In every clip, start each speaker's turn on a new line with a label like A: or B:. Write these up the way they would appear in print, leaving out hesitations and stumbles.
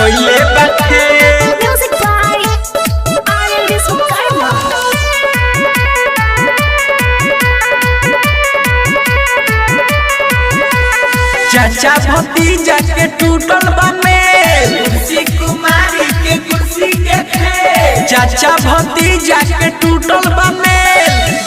A: कोइले बाखे
B: Music by Aryan Viswakarma.
A: चाचा भतीजा के टूटल बने कुर्सी कुमारी के कुर्सी के खेल। चाचा भतीजा के टूटल बने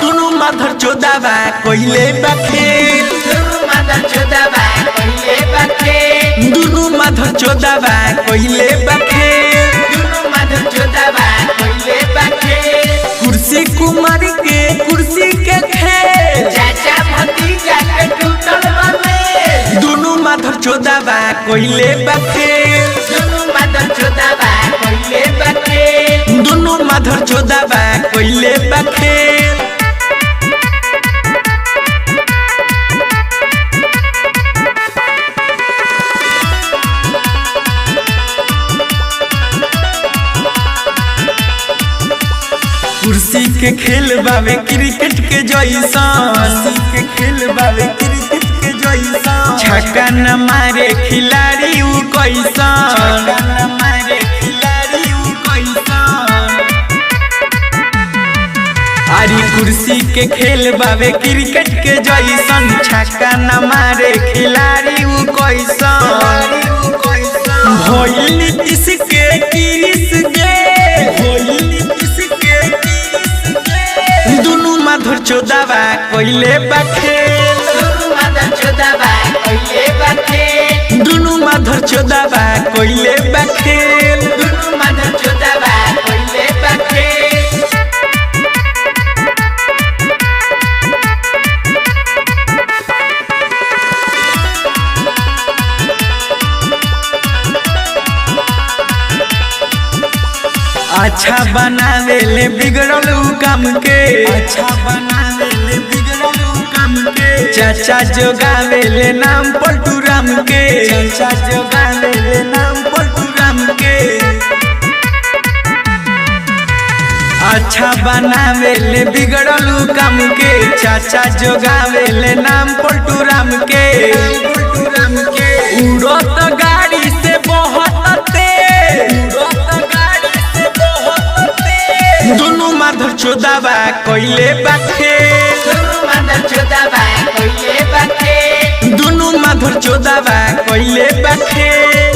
A: दोनों माधर चोदावा कोइले बखेल। दोनों माधर चोदावा कोइले बखेल। दोनों माधर चोदावा कोइले बखेल। दोनों माधर चोदावा कोइले बखेल। कुर्सी कुमारी के कुर्सी के खेल। चाचा भतीजा के टूटल बने दोनों माधर चोदावा कोइले बखेल। दोनों माधर चोदावा कोइले बखेल। दोनों माधर चोदावा कोइले बखेल। कुर्सी के खेल बावे क्रिकेट के जैसन। कुर्सी के खेल बावे क्रिकेट के जैसन। छक्का न मारे खिलाड़ी उ कैसन। छक्का न मारे खिलाड़ी उ कैसन। आरी कुर्सी के खेल बावे क्रिकेट के जैसन। छक्का न मारे खिलाड़ी उ कैसन। भइल नीतीश के किरिस गे। भइल नीतीश के दोनों माधर चोदावा कोइले बखेल। दोनों माधर चोदावा कोइले बखेल। दोनों माधर चोदावा कोइले बखेल। दोनों माधर चोदावा कोइले बखेल। अच्छा बनावेले बिगड़ल उ काम के। अच्छा बनावेले बिगड़ल उ काम के। चाचा जोगावेले नाम पलटू राम के। चाचा जोगावेले नाम पलटू राम के। अच्छा बनावेले बिगड़ल उ काम के। चाचा जोगावेले नाम पलटू राम के। पलटू राम के उड़त गाड़ी से बहुत तेज। दोनों माधर चोदावा कोइले बखेल। दोनों माधर चोदावा कोइले बखेल। दोनों माधर चोदावा कोइले बखेल।